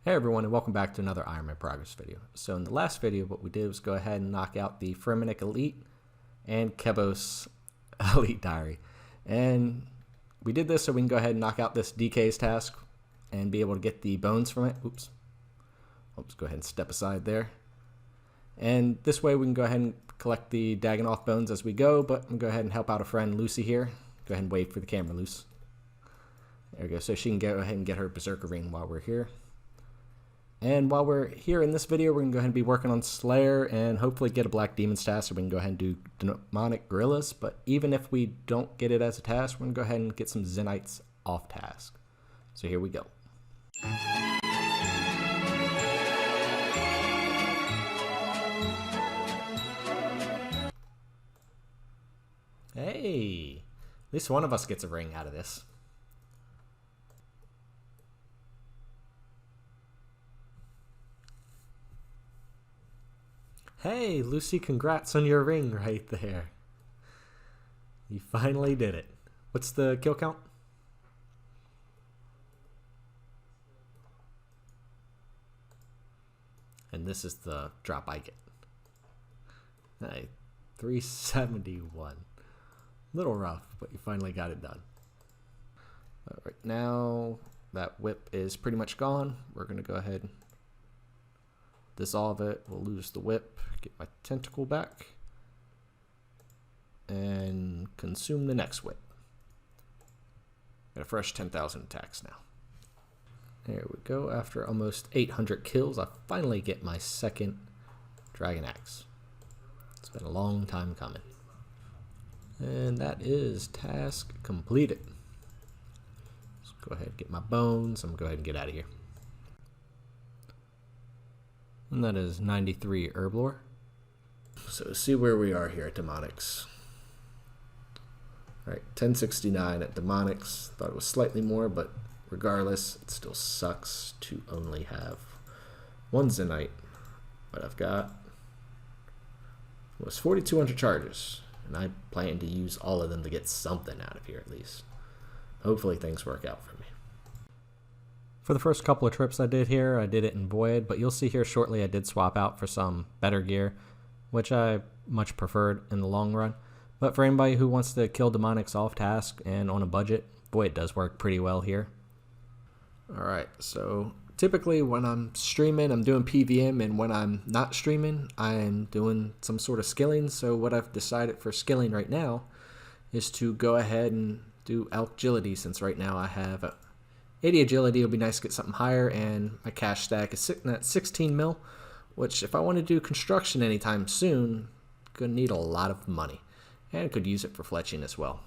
Hey everyone, and welcome back to another Ironman progress video. So in the last video, what we did was go ahead and knock out the Firmenich Elite and Kebos Elite Diary. And we did this so we can go ahead and knock out this DK's task and be able to get the bones from it. Oops, go ahead and step aside there. And this way we can go ahead and collect the Dagannoth bones as we go, but I'm going to go ahead and help out a friend, Lucy, here. Go ahead and wave for the camera, Luce. There we go, so she can go ahead and get her Berserker ring while we're here. And while we're here in this video, we're going to go ahead and be working on Slayer and hopefully get a Black Demon's task so we can go ahead and do Demonic Gorillas. But even if we don't get it as a task, we're going to go ahead and get some Zenytes off task. So here we go. Hey, at least one of us gets a ring out of this. Hey, Lucy, congrats on your ring right there. You finally did it. What's the kill count? And this is the drop I get. Hey, 371. Little rough, but you finally got it done. All right, now that whip is pretty much gone. We're going to go ahead and dissolve it. We'll lose the whip, get my tentacle back, and consume the next whip. Got a fresh 10,000 attacks now. There we go. After almost 800 kills, I finally get my second Dragon Axe. It's been a long time coming. And that is task completed. Let's go ahead and get my bones. I'm going to go ahead and get out of here. And that is 93 Herblore. So see where we are here at Demonics. Alright, 1069 at Demonics. Thought it was slightly more, but regardless, it still sucks to only have one Zenyte. But I've got almost 4,200 charges, and I plan to use all of them to get something out of here at least. Hopefully things work out for me. For the first couple of trips I did here, I did it in Void, but you'll see here shortly I did swap out for some better gear, which I much preferred in the long run. But for anybody who wants to kill Demonics off task and on a budget, Void does work pretty well here. Alright, so typically when I'm streaming, I'm doing PVM, and when I'm not streaming, I'm doing some sort of skilling. So what I've decided for skilling right now is to go ahead and do agility, since right now I have 80 agility. It'll be nice to get something higher, and my cash stack is sitting at 16 mil, which if I want to do construction anytime soon, gonna need a lot of money, and could use it for fletching as well.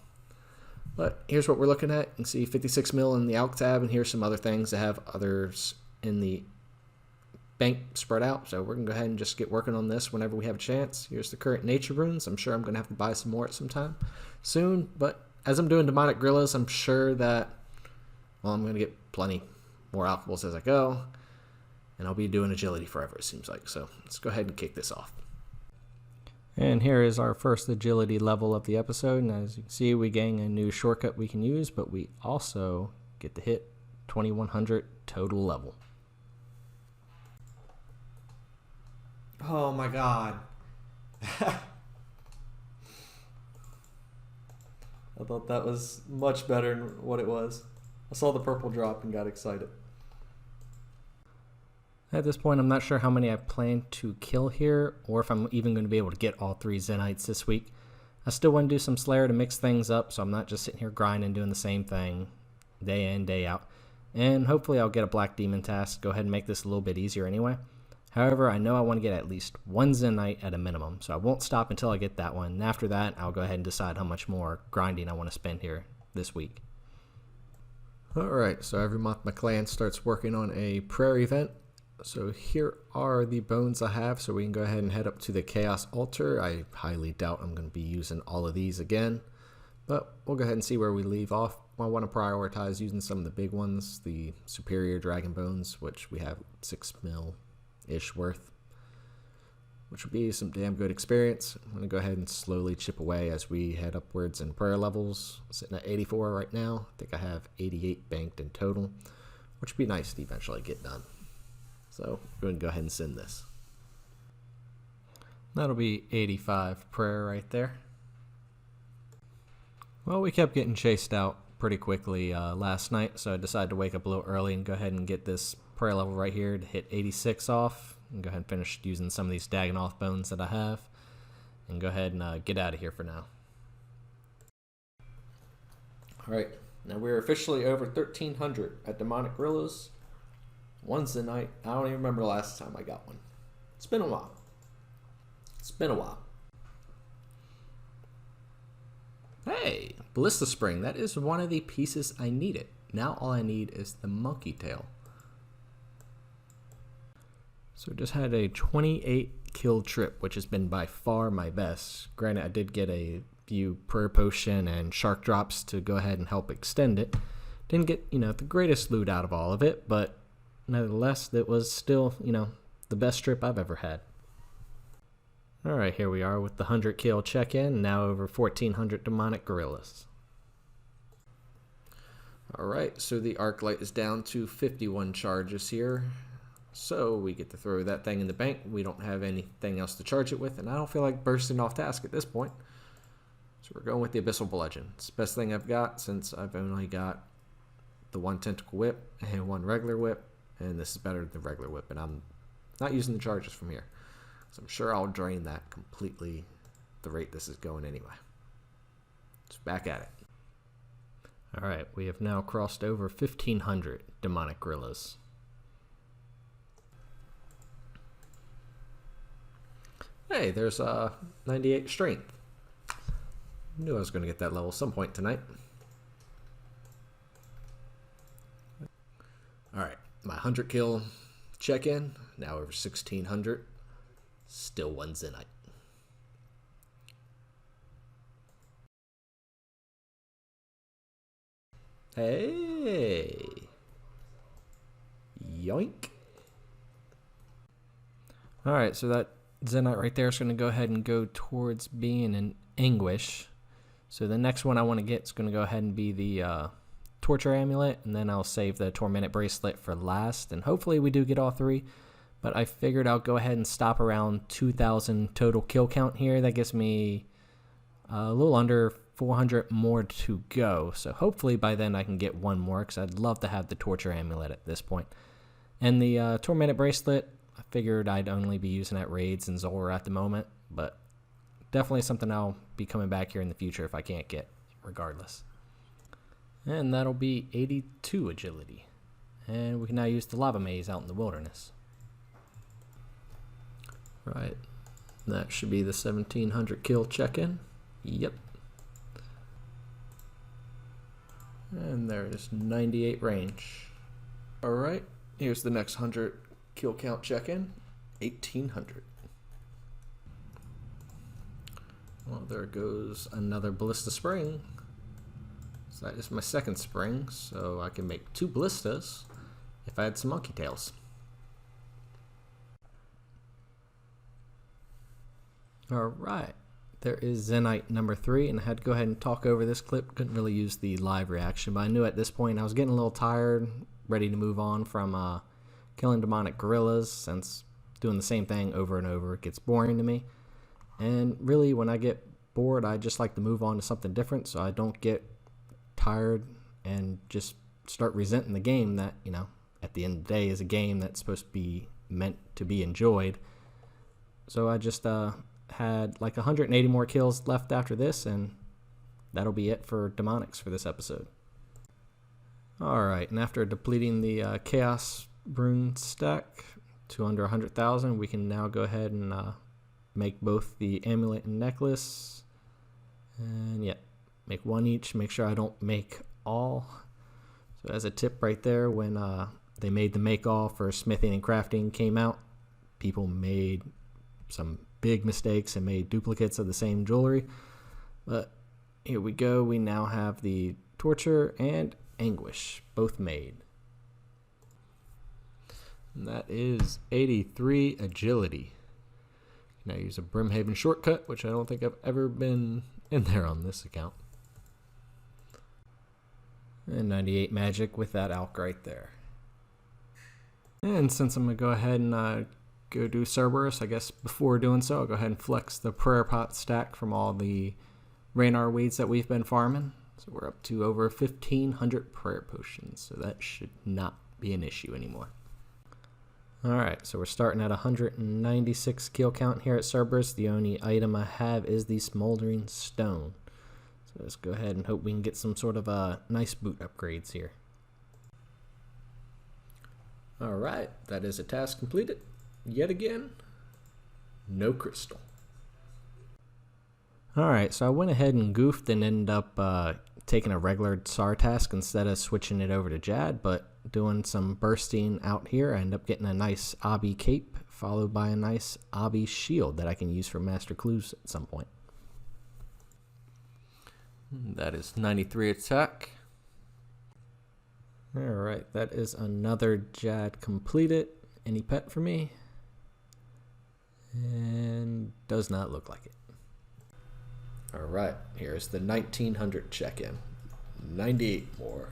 But here's what we're looking at. You can see 56 mil in the Alc tab, and here's some other things that have others in the bank spread out. So we're gonna go ahead and just get working on this whenever we have a chance. Here's the current nature runes. I'm sure I'm gonna have to buy some more at some time soon, but as I'm doing demonic gorillas, I'm sure that, well, I'm going to get plenty more alchemals as I go, and I'll be doing agility forever, it seems like. So let's go ahead and kick this off. And here is our first agility level of the episode, and as you can see, we gain a new shortcut we can use, but we also get to hit 2100 total level. Oh my god. I thought that was much better than what it was. I saw the purple drop and got excited. At this point, I'm not sure how many I plan to kill here, or if I'm even going to be able to get all 3 Zenytes this week. I still want to do some Slayer to mix things up, so I'm not just sitting here grinding, doing the same thing day in, day out. And hopefully I'll get a Black Demon task, go ahead and make this a little bit easier anyway. However, I know I want to get at least 1 Zenyte at a minimum, so I won't stop until I get that one. And after that, I'll go ahead and decide how much more grinding I want to spend here this week. Alright, so every month my clan starts working on a prayer event. So here are the bones I have, so we can go ahead and head up to the Chaos Altar. I highly doubt I'm going to be using all of these again, but we'll go ahead and see where we leave off. I want to prioritize using some of the big ones, the Superior Dragon Bones, which we have 6 mil-ish worth, which will be some damn good experience. I'm going to go ahead and slowly chip away as we head upwards in prayer levels. I'm sitting at 84 right now. I think I have 88 banked in total, which would be nice to eventually get done. So we're going to go ahead and send this. That'll be 85 prayer right there. Well, we kept getting chased out pretty quickly last night, so I decided to wake up a little early and go ahead and get this prayer level right here to hit 86 off, and go ahead and finish using some of these Dagganoth bones that I have, and go ahead and get out of here for now. Alright, now we're officially over 1,300 at Demonic Gorillas. One Zenyte. I don't even remember the last time I got one. It's been a while. It's been a while. Hey, Ballista Spring. That is one of the pieces I needed. Now all I need is the monkey tail. So just had a 28 kill trip, which has been by far my best. Granted, I did get a few prayer potion and shark drops to go ahead and help extend it. Didn't get, the greatest loot out of all of it, but nevertheless, it was still, the best trip I've ever had. Alright, here we are with the 100 kill check-in, now over 1,400 demonic gorillas. Alright, so the arc light is down to 51 charges here. So we get to throw that thing in the bank. We don't have anything else to charge it with, and I don't feel like bursting off task at this point. So we're going with the Abyssal Bludgeon. It's the best thing I've got since I've only got the one tentacle whip and one regular whip, and this is better than the regular whip, and I'm not using the charges from here. So I'm sure I'll drain that completely the rate this is going anyway. Just back at it. Alright, we have now crossed over 1,500 demonic gorillas. Hey, there's 98 strength. Knew I was going to get that level some point tonight. Alright, my 100 kill check-in, now over 1,600. Still one Zenyte. Hey! Yoink! Alright, so that Zenyte right there is going to go ahead and go towards being an Anguish. So the next one I want to get is going to go ahead and be the Torture Amulet, and then I'll save the Tormented Bracelet for last, and hopefully we do get all three. But I figured I'll go ahead and stop around 2,000 total kill count here. That gives me a little under 400 more to go. So hopefully by then I can get one more, because I'd love to have the Torture Amulet at this point. And the Tormented Bracelet, I figured I'd only be using at raids and Zora at the moment. But definitely something I'll be coming back here in the future if I can't get, regardless. And that'll be 82 agility. And we can now use the Lava Maze out in the wilderness. Right, that should be the 1,700 kill check-in. Yep. And there is 98 range. Alright, here's the next 100 kill count check-in. 1,800. Well, there goes another Ballista Spring. So that is my second spring, so I can make 2 ballistas if I had some monkey tails. Alright, there is Zenyte number 3, and I had to go ahead and talk over this clip. Couldn't really use the live reaction, but I knew at this point I was getting a little tired, ready to move on from killing demonic gorillas, since doing the same thing over and over gets boring to me. And really, when I get bored, I just like to move on to something different, so I don't get tired and just start resenting the game that, at the end of the day is a game that's supposed to be meant to be enjoyed. So I just had like 180 more kills left after this, and that'll be it for demonics for this episode. Alright, and after depleting the chaos rune stack to under 100,000, we can now go ahead and make both the amulet and necklace, and make one each. Make sure I don't make all. So as a tip right there, when they made the make all for smithing and crafting came out, people made some big mistakes and made duplicates of the same jewelry. But here we go, we now have the Torture and Anguish both made. And that is 83 agility. Now use a Brimhaven shortcut, which I don't think I've ever been in there on this account. And 98 magic with that alk right there. And since I'm going to go ahead and go do starburst, I guess before doing so, I'll go ahead and flex the prayer pot stack from all the Raynar weeds that we've been farming. So we're up to over 1,500 prayer potions, so that should not be an issue anymore. Alright, so we're starting at 196 kill count here at starburst. The only item I have is the smoldering stone. So let's go ahead and hope we can get some sort of nice boot upgrades here. Alright, that is a task completed. Yet again, no crystal. Alright, so I went ahead and goofed and ended up taking a regular SAR task instead of switching it over to Jad, but doing some bursting out here, I end up getting a nice Obby cape, followed by a nice Obby shield that I can use for Master Clues at some point. That is 93 attack. Alright, that is another Jad completed. Any pet for me? And does not look like it. Alright, here's the 1900 check-in. 98 more.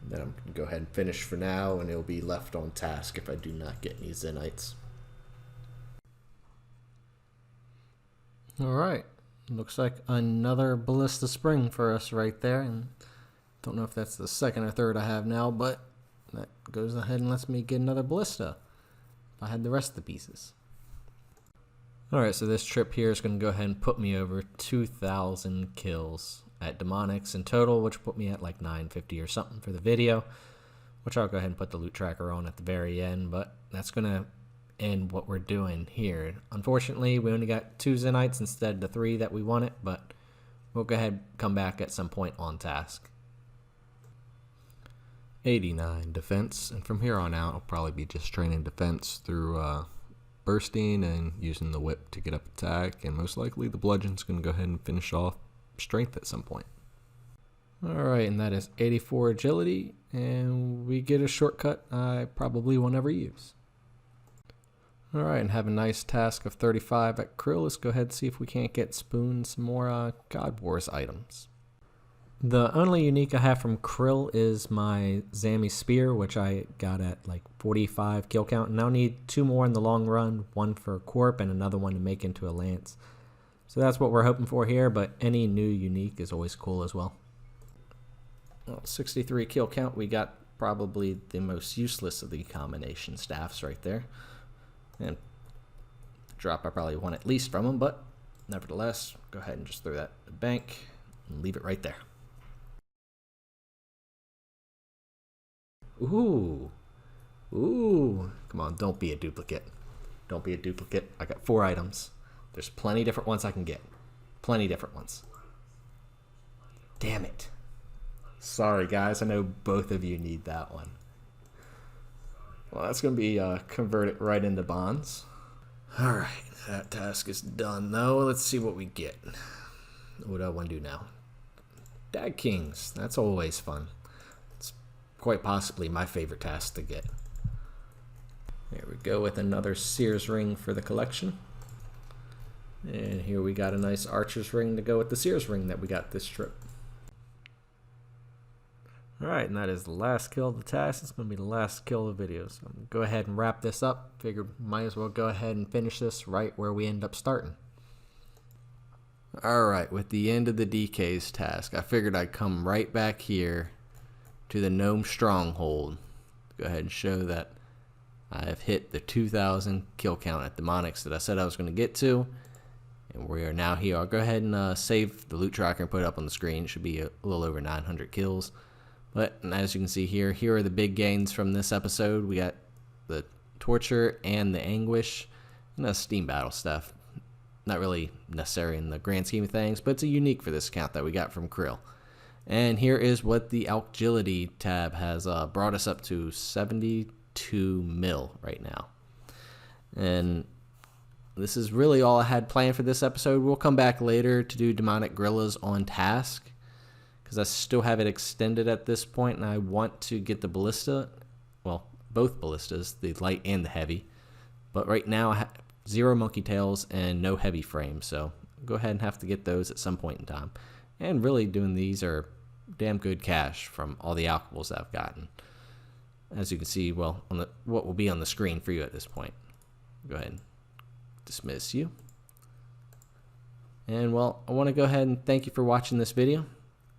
Then I'm going to go ahead and finish for now, and it'll be left on task if I do not get any Zenytes. Alright, looks like another Ballista Spring for us right there. And don't know if that's the second or third I have now, but that goes ahead and lets me get another Ballista if I had the rest of the pieces. Alright, so this trip here is going to go ahead and put me over 2,000 kills at Demonics in total, which put me at like 950 or something for the video, which I'll go ahead and put the loot tracker on at the very end, but that's going to end what we're doing here. Unfortunately, we only got 2 Zenytes instead of the 3 that we wanted, but we'll go ahead and come back at some point on task. 89 defense, and from here on out, I'll probably be just training defense through bursting and using the whip to get up attack, and most likely the bludgeon's going to go ahead and finish off strength at some point. Alright, and that is 84 agility, and we get a shortcut I probably won't ever use. Alright, and have a nice task of 35 at Krill. Let's go ahead and see if we can't get Spoon some more God Wars items. The only unique I have from Krill is my Zammy Spear, which I got at like 45 kill count, and I'll need 2 more in the long run, one for Corp and another one to make into a Lance. So that's what we're hoping for here, but any new unique is always cool as well. 63 kill count, we got probably the most useless of the combination staffs right there. And the drop I probably want at least from them, but nevertheless, go ahead and just throw that in the bank and leave it right there. Ooh. Ooh. Come on, don't be a duplicate. Don't be a duplicate. I got 4 items. There's plenty different ones I can get. Plenty different ones. Damn it. Sorry, guys. I know both of you need that one. Well, that's going to be converted right into bonds. Alright, that task is done, though. Let's see what we get. What do I want to do now? Dag Kings. That's always fun. Quite possibly my favorite task to get. There we go with another Sears ring for the collection. And here we got a nice Archer's ring to go with the Sears ring that we got this trip. Alright, and that is the last kill of the task. It's going to be the last kill of the video. So I'm going to go ahead and wrap this up. Figured might as well go ahead and finish this right where we end up starting. Alright, with the end of the DK's task, I figured I'd come right back here to the Gnome Stronghold. Go ahead and show that I have hit the 2,000 kill count at Demonics that I said I was going to get to. And we are now here. I'll go ahead and save the loot tracker and put it up on the screen. It should be a little over 900 kills. But as you can see here, here are the big gains from this episode. We got the Torture and the Anguish and the Steam Battle stuff. Not really necessary in the grand scheme of things, but it's a unique for this account that we got from Krill. And here is what the Agility tab has brought us up to 72 mil right now. And this is really all I had planned for this episode. We'll come back later to do Demonic Gorillas on task, because I still have it extended at this point, and I want to get the Ballista, well, both Ballistas, the light and the heavy. But right now I have 0 monkey tails and no heavy frame, so I'll go ahead and have to get those at some point in time. And really doing these are damn good cash from all the alcohols that I've gotten. as you can see, well, on what will be on the screen for you at this point. Go ahead and dismiss you. And well, I want to go ahead and thank you for watching this video,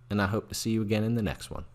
and I hope to see you again in the next one.